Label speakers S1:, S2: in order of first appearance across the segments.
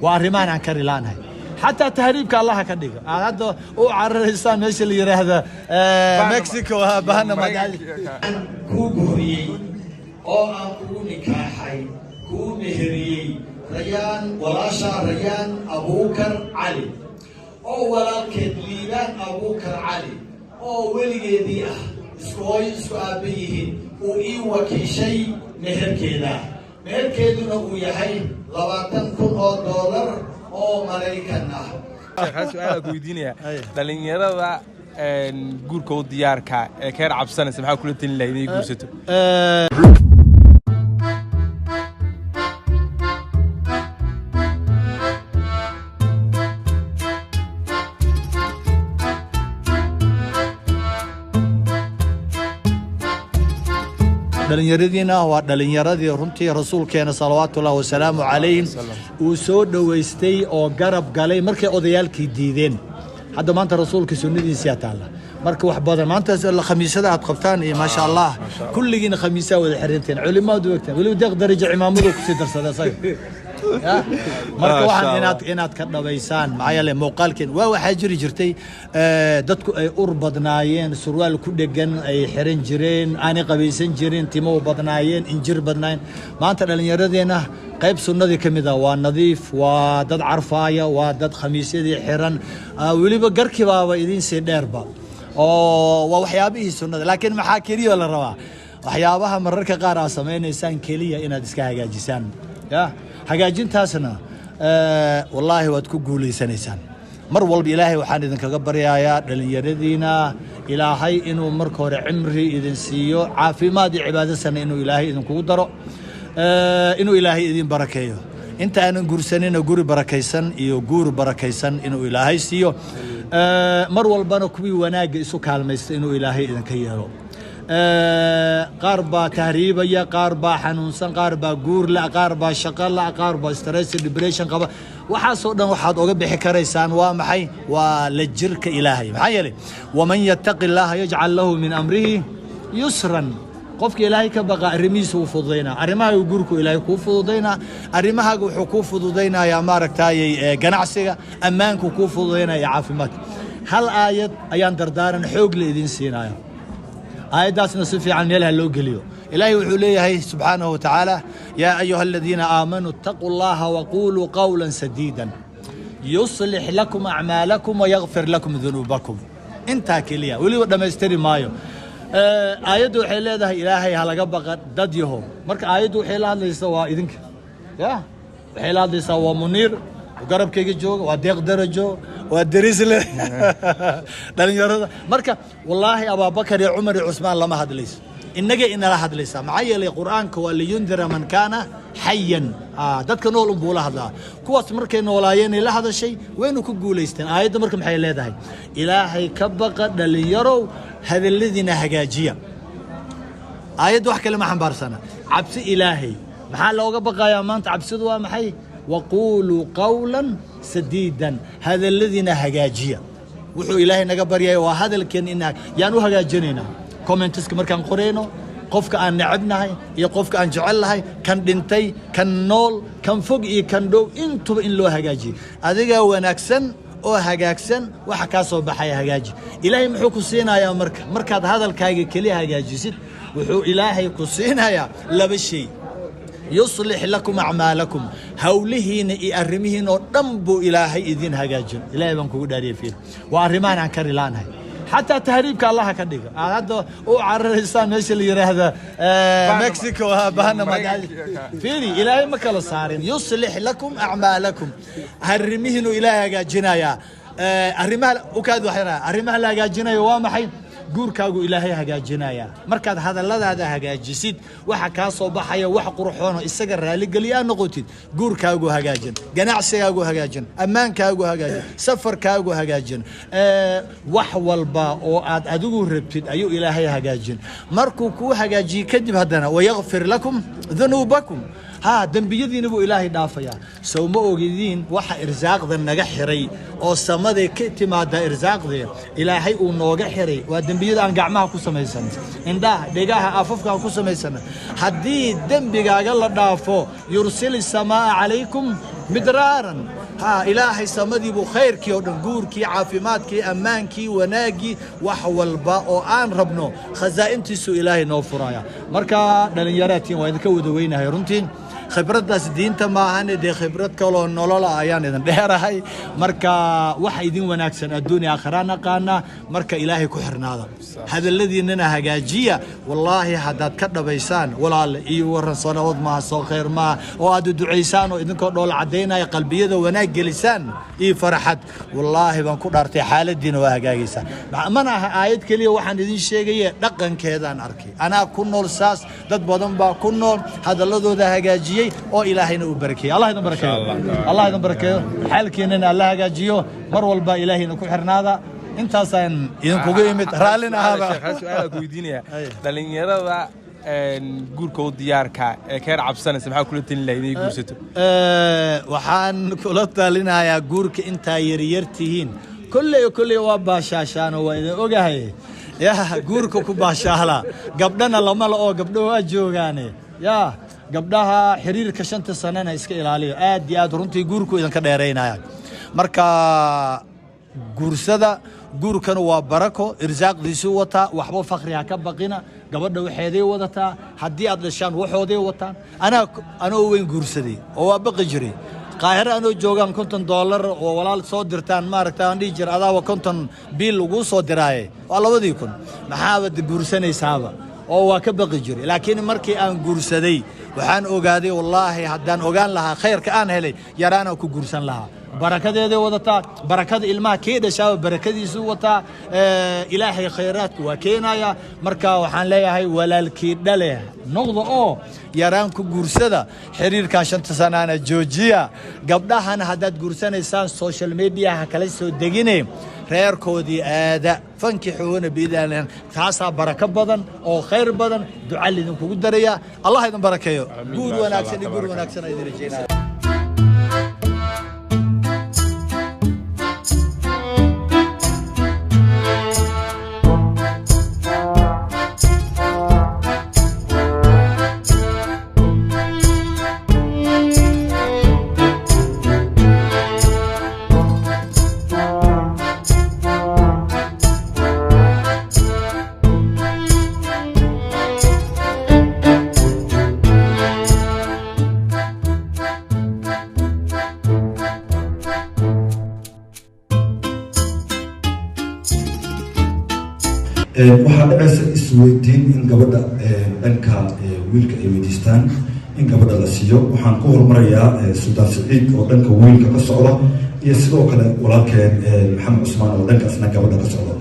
S1: وارمان عن كريلانها حتى تهريبك الله كديك هذا وعرر الإنسان ايش اللي يراه مكسيكو بهنا مدعي
S2: كوغوري او انكو نكاحي كو مهري ريان ولاشا ريان ابو بكر علي او ولالكيد ليبان ابو بكر علي او وليgeedii ah isku aabayihiin oo ii wakiishay meherkeeduna uu yahay $20,000 oo Mareykan ah.
S3: su'aal ku weydiinaya dhalinyarada guurkooda diyaarka ee ka cabsanaysa maxaa kula tin lahayd inay guursato
S1: dhalinyaradiina waa dhalinyaradii runtii rasuulkeena salawaatullaahi wasalaamu calayhi uu soo dhaweystay oo garab galay markay odayaalkii diideen hadda maanta rasuulka sunnadiisa taala marka wax badan maanta khamiisada aad qabtaan iyo ma sha Allah kulligiina khamiisa wada xirinteen culimadu waqtan wali deeq darajo imaamadu ku sii darsaday say marka waxaan inaad ka dhabaysaan maxay muuqaalkeen waa waxa jiri jirtay dadku ay ur badnaayeen surwaal ku dhagan ay xiran jireen aan qabaysan jireen timo badnaayeen injir badnaayeen maanta dhalinyaradeenna qayb sunnadii kamid ah waa nadiif waa dad carfaaya waa dad khamiisyadii xiran waliba garkibaaba idin si dheerba oo waa waxyaabihii sunnada laakiin maxaa kaliya la rabaa waxyaabaha mararka qaar ah sameeynaysan kaliya inaad iska hagaajisaan ya hagaajintaasna wallahi waad ku guuleysanaysan mar walba ilaahay waxaan idin kaga baryayaa dhalinyaradiina ilaahay inuu marka hore cimri idin siiyo caafimaad iyo cibaadadana inuu ilaahay idin kugu daro inuu ilaahay idin barakeeyo inta aan guursanin guri barakaysan iyo guur barakaysan inuu ilaahay siiyo mar walbana kuwi wanaaga isu kaalmaysta inuu ilaahay idin ka yeelo قاربا تهريبا يا قاربا حنونسان قاربا غور لا قاربا شقا لا قاربا ستريس ديبريشن قبا waxaasoo dhan waxaad oga bixi karaysaan waa maxay waa la jirka ilaahay maxay yeelay waman yattaqillaha yaj'al lahu min amrihi yusran qofka ilaahay ka baqa arrimihiisa uu fududeyna arrimaha guurku ilaahay ku fududeyna arrimaha wuxuu ku fududeynayaa maaragtay ganacsiga ammaanku ku fududeynayaa caafimaad hal aayad ayaan dardaaran xoog leedin siinayo آياتنا صفي عن يلها اللوجليو إلهي وحوليه سبحانه وتعالى يا أيها الذين آمنوا اتقوا الله وقولوا قولا سديدا يصلح لكم أعمالكم ويغفر لكم ذنوبكم انت كليا ولي لما يستري مايو آيات وحيلة إلهي هلا قبق دديهم مرك آيات وحيلة هذا يسوى إذنك يا وحيلة هذا يسوى منير وقرب كي جوج وديق درجو ودريسله لأن يرد مركا والله أبا بكر يا عمر يا عثمان لما هذا ليس إنك إن لا هذا ليس معي القرآن كواللي ينذر من كان حيا دتك نول بولا هذا كوات مركا نولاين إلا هذا الشيء وينو كقول يستن آيات مركا محي لا ده إلهي كبق اللي يروا هذا الذين هجاجيا آيات واحد كلمة عن بارسنا عبس إلهي محل لو بقى يا مان تعبسدوا محي وقولوا قولا سديدا هذا الذي هجاجيا وحو إلهي نقبر يا وهذا الكن إنك يعني هجاجنينا كومنتسك مركان قرينو قفك أن نعبناهي يقفك أن جعلها كان دنتي كان نول كان فوق كان دو انتو إن لو هجاجي أذيك ونكسن أو هجاكسن وحكاسو بحي هجاجي إلهي محو كسينا يا مركاد هذا الكاي كلي هجاجي ست وحو إلهي كسينا يا لا بشي يصلح لكم أعمالكم هولهين أرمهين ودنبو إلهي إذن هجاجن إلهي بنكو داري فيه وأرمان عن كريلانها حتى تهريبك الله كديك هذا وعرر الإنسان ايش اللي يراه هذا مكسيكو بهنا مدعي فيني إلهي ما كلا صارين يصلح لكم أعمالكم هرمهين إلهي هجاجنايا أرمها وكادو حيرا أرمها لا هجاجنايا وامحي guurkaagu ilaahay hagaajinaya markaad hadalladaada hagaajisid waxa ka soo baxaya wax qurxoon isaga raali galiya noqotid guurkaagu hagaajin ganacsigaagu hagaajin ammaankaagu hagaajin safarkaagu hagaajin wax walba oo aad adigu rabtid ayuu ilaahay hagaajin markuu ku hagaajiyo kadib hadana wayaghfir lakum dhunubakum ها دنبيدين أبو إلهي دافيا سو ما أوجدين وح إرزاق ذا نجح حري أو سماد كتي ما دا إرزاق ذا إلهي ونوجح حري ودنبيد أن جمعها كوسم يسنة إن ده دجاها أفوف كان كوسم يسنة حدي دنبي الله دافو يرسل السماء عليكم مدرارا ها إلهي سمدي بخير كي ونقول كي عافيمات كي أمان كي وناجي وحول باء آن ربنا خزائن تسو إلهي نوفرايا مركا دلنياراتي وين كود وين هاي رنتين خبرت داس دينتا ما هني دي خبرت كلو نولا أيان إذن دهراي مركا وحيدين وناكسن الدنيا آخرانا قانا مركا إلهي كحرنا هذا الذي إننا هجاجية والله حداد كذا بيسان ولا إيور صنوات ما صو خير ما وادو دعيسان وإذن كل عدينا قلبي ذا وناك جلسان إيه فرحت والله بنكون أرتي حال الدين وهجاجيسان منا آيات كلي وحن إذن شيء دقن كذا نركي أنا كنول الساس ضد بدن با كنول هذا الذي ذا هجاجية أو إلهي نبركي الله يباركه الله يباركه حالك إننا الله هجاجيه مر والبا إلهي نكون حرنا هذا أنت سين إذا كوجيمت رالنا هذا
S3: سؤال كويدينيا دلنيرة guurka diyaarka ee ka cabsanaysa maxaa kula tin leeyahay guursato
S1: waxaan kula talinayaa guurka inta yaryartihiin kullee waa baashaashaan oo idin ogahay yaa guurka ku baashaala gabdhana lama la oo gabdho waa joogaan yaa gabdhaha xiriirka 5 sanana iska ilaaliyo aad iyo aad runtii guurku idin ka dheereynaya marka guursada guurkan waa barako irsaaqdiisu wata waxba faqriga ka baqina gabadha waxeeday wadataa hadii aad dhashaan waxooday wataan ana weyn guursaday oo waa baqi jiray qaahir anoo joogan $50 oo walaal soo dirtaan ma aragtaa aan dhijir adaawa $50 biil ugu soo diraaye waa 2000 maxaa wad guursanaysaaba oo waa ka baqi jiray laakiin markii aan guursaday waxaan ogaaday wallahi haddaan ogaan lahaa khayrka aan helay yaraana ku guursan lahaa barakadeeda wadataa barakada ilmaha keeda shaaw barakadiisu wataa ilaahay khayraadku waa keenaya marka waxaan leeyahay walaalkii dhale noqdo oo yaraan ku guursada xiriirka 5 sanaana joojiya gabdhahan haddaad guursanaysaan social media ha kala soo degine reerkoodii aada fankixuuna biidaan taasaa baraka badan oo khayr badan duca lidin kugu daraya allah idin barakeeyo guur wanaagsan ay dirajeenaa
S4: waxaa dhacaysa isweydiin in gabadha dhanka wiilka ay weydiistaan in gabadha la siiyo waxaan ku hormarayaa Sultan Saciid oo dhanka wiilka ka socda iyo sidoo kale walaalkeen Maxamed Cusmaan oo dhankaasna gabadha ka socda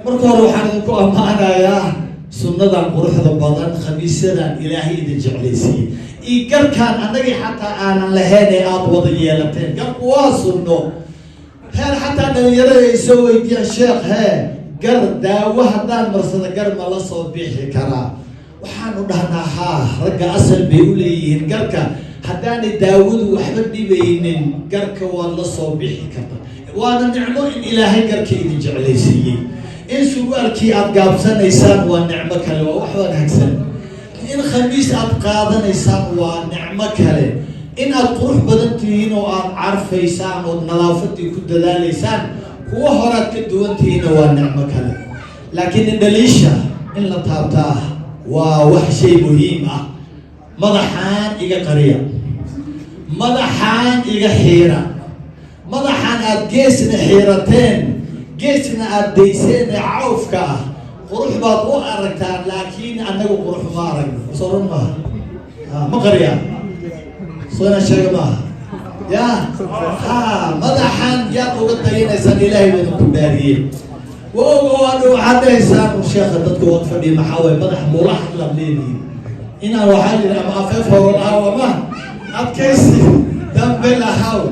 S2: marka hore waxaan ku amaanayaa sunnadan quruxda badan khamiisadan ilaahay idin jeclaysiiyey iyo garkaan annagii xataa aanan lahayn ee aad wada yeelateen garku waa sunno هل حتى دنيرة يسوي ديا شيخ ها قر داوه هدان مرصد قر ما لصو بيحي كرا وحانو دهنا ها رجع أصل بيقولي قركا هداني داود وحبني بينين قركا والله صو بيحي كرا وانا نعمو إن إلهي قركا إذن جعلي سيي إن سوالكي أبقاب سنة يسان ونعمك لوا وحوان هكسن إن خميس أبقاضا يسان ونعمك لوا إن القروح بدنتين وأن عرفيسان ونظافتي كد ذاليسان هو هرات كدوانتين والنعمة كله لكن الدليشة إن لا تابتاه ووحشي مهمة مضحان إيجا قرية مضحان إيجا حيرة مضحان أدقيسنا حيرتين قيسنا أديسين عوفك قروح باطوء أركتان لكن أنه قروح ما أركتان صورون ما قرية صورة شيء ما يا مدحان يا قوتين إنسان إلهي من كبارين وأنا وعد إنسان وشيخ ضدك وقفني محاول مدح ملاحظ لبليني إن روحاني لما أففه والله ما أبكيسي دم بلا حاول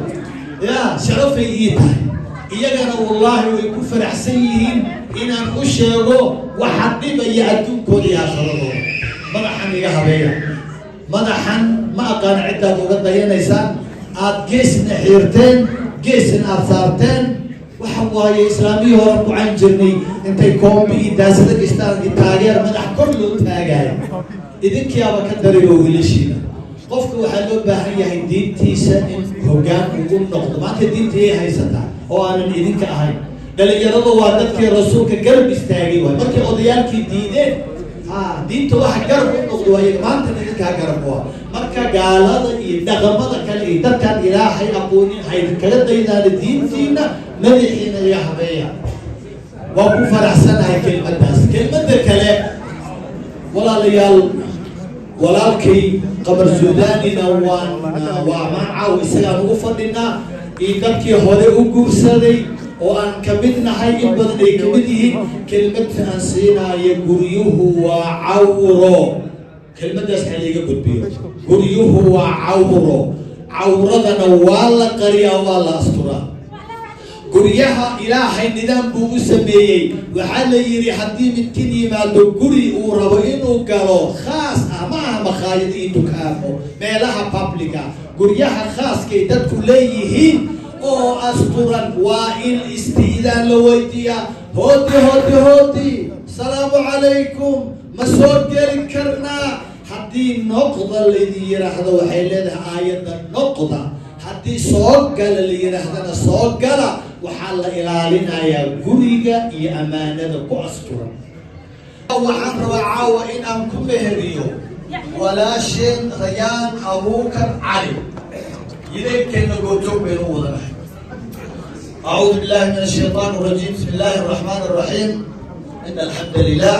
S2: يا شرفي إيتاي إيجانا والله ويكفر حسين إن أنخشه وحبيب يأتون كل يا شرفه madaxan iga habeeya madaxan ma aqaan ciddaad uga dayanaysaan aad geesna xiirteen geesna aad saarteen waxa waaye islaamihii hore ku cayn jirnay intay koombi iyo daasada gashtaan taageer madax kor loo taagayo idinkiiaba ka dariba wiilashiina qofka waxaa loo baahan yahay diintiisa in hoggaan ugu noqdo maanta diintayay haysataa oo aanan idinka ahayn dhalinyaradu waa dadkii rasuulka garab istaagay waay markay odayaalkii diideen diinta waxa garab u noqdo waa iyaga maanta idinkaa garab u ah marka gaalada iyo dhaqamada kale iyo dadkaan ilaahay aqoonin haydin kaga daydaana diintiina madaxiina iga habeeya waa ku faraxsanahay kelmaddaas kelmadda kale walaalayaal walaalkay qamar suudaanina waa macaaw isagaan ugu fadhinaa iyo dadkii hore u guursaday oo aan ka mid nahay in badan ay ka mid yihiin kelmadta aan siinaayo guryuhu waa cawro kelmaddaas ha liiga gudbiyo guryuhu waa cawro cawradana waa la qariyaa waa la asturaa guryaha ilaahay nidaam buu u sameeyey waxaa la yidhi haddii midkin yimaado guri uu rabo inuu galo khaas ah ma aha makhaayad iyo dukaamo meelaha publica guryaha khaaskay dadku leeyihiin oo asturan waa in istiidaan la weydiiyaa hoodi salaamu calaykum ma soo geli karnaa haddii noqda laydin yidhaahdo waxay leedahay aayadda noqda haddii soo gala la yidhaahdana soo gala waxaa la ilaalinayaa guriga iyo ammaanada ku asturan waxaan rabaa caawa in aan ku meheriyo walaasheen rayaan abuukar cali يذكرنا قوتهم بين وضعه. أعوذ بالله من الشيطان الرجيم. بسم الله الرحمن الرحيم. إن الحمد لله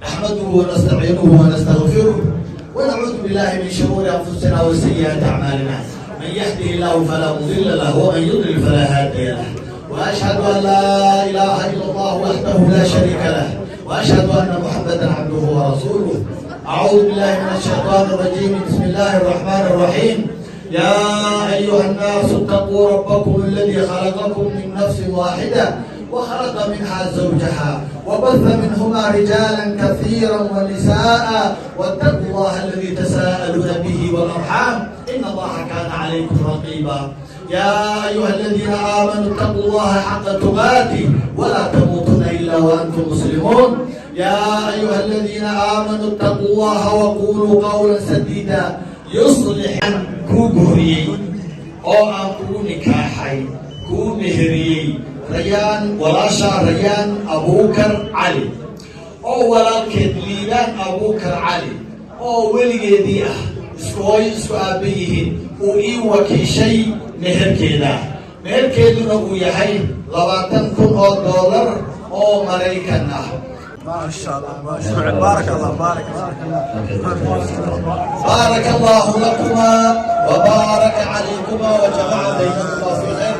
S2: نحمده ونستعينه ونستغفره ونعوذ بالله من شرور أنفسنا وسيئات أعمالنا. من يهده الله فلا مضل له ومن يضلل فلا هادي له. وأشهد أن لا إله إلا الله وحده لا شريك له وأشهد أن محمدا عبده ورسوله. أعوذ بالله من الشيطان الرجيم. بسم الله الرحمن الرحيم. يا أيها الناس اتقوا ربكم الذي خلقكم من نفس واحدة وخلق منها زوجها وبث منهما رجالا كثيرا ونساء واتقوا الله الذي تساءلون به والأرحام إن الله كان عليكم رقيبا. يا أيها الذين آمنوا اتقوا الله حق تقاته ولا تموتن إلا وأنتم مسلمون. يا أيها الذين آمنوا اتقوا الله وقولوا قولا سديدا يصلح كوغوري أو أكو نكاحي كو مهري ريان ولاشا ريان أبوكر علي أو ولكن ليبان أبوكر علي أو وليدي اسكوي اسكو أبيهن وإي وكي شيء مهر كيدا مهر كيدو نبو يحي $20,000 أو مريكنا
S5: ما شاء الله ما شاء الله بارك الله بارك
S2: بارك الله لكما وبارك عليكما وجمع بينكما في خير.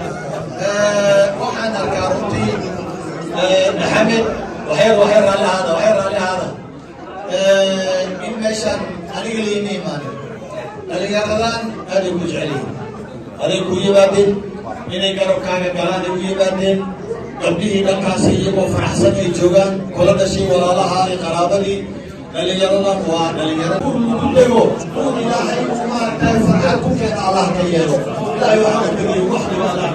S2: وحنا الكاروتي محمد وحير على هذا وحير على هذا من مشان أريلي نيمان أريلان أريكو جعلي أريكو يبادين من يقرب كاغا كلان يبادين قبلي دكاسي يبو فرحسن يجوغان كل شيء ولا لها قرابلي دليلنا قوا دليلنا كله قول إلهي وما فرحكم كان الله كيرو لا يوحد به وحده ولا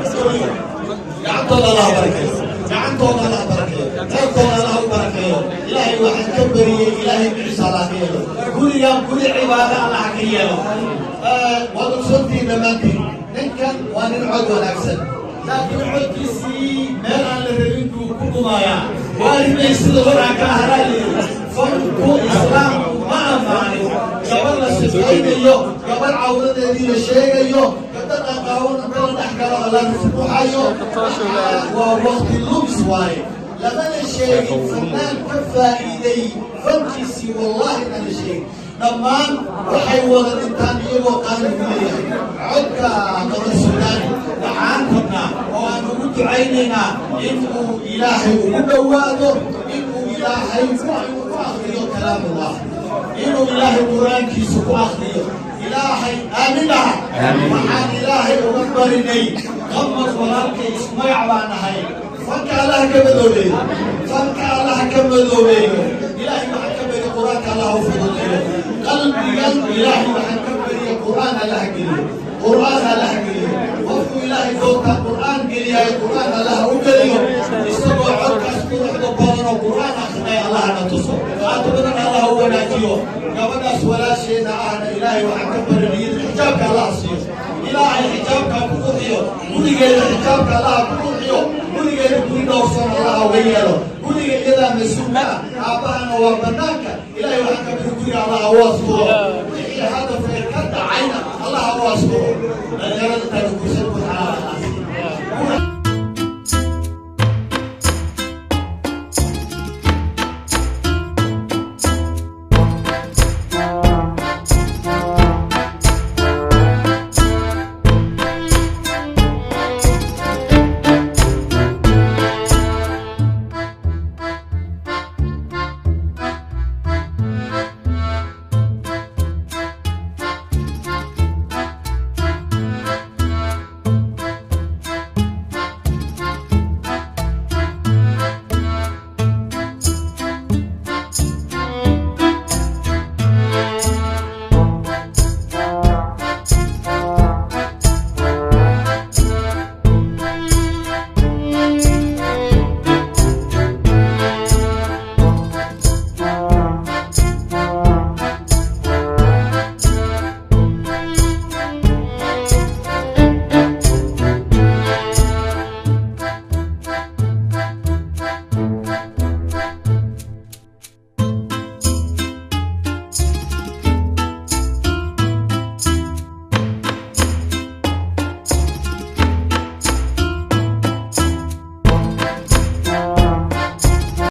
S2: يعطى الله بركه يعطى الله بركه يعطى الله بركه إلهي واحد كبري إلهي بعيسى الله كيرو كل يوم كل عبادة الله كيرو وضصتي دمانتي نكن ونعود ونكسل لكن عدسي مال على ربينكو كوكومايا وارمي سلغرا كهرالي فرقو إسلام ما أماني قبل السبعين قبل عودة دي الشيء قبل أقاون قبل نحكر على نسبوحايو ووقت اللبس واي لمن الشيء فنان كفى إيدي فانكسي والله من الشيء دمان waxay wada intaan iyagoo qaadan leeyahay codka qaba Suudaan waxaan rabnaa oo aan ugu ducaynaynaa inuu Ilaahay ugu dhawaado inuu Ilaahay ku akhriyo kalaamullah inuu Ilaahay quraankiisa ku akhriyo Ilaahay aamina waxaan Ilaahay uga barinay qamar walaalkay ismaac baan ahay fanka Allah ka madoobeeyo Ilaahay waxa ka bari quraan قرآن الله فضله قلب إلهي وحن كبري قرآن الله قليه قرآن الله قليه وفو إلهي فوق القرآن قليه قرآن الله قليه استوى عركس قرآن بطلنا قرآن أخنى الله نتصر فأتبنا الله هو ناجيه قبل ولا شيء أهنا إلهي وحن كبري حجابك الله سيو إلهي حجابك كفوحيو ولي حجابك الله كفوحيو ولي كل دوسنا الله وياله ولي إذا مسؤولنا أبانا وبناك إلهي وحن كبري الله واسطه هذا في الكتة عينا الله واسطه الجرد تنكسر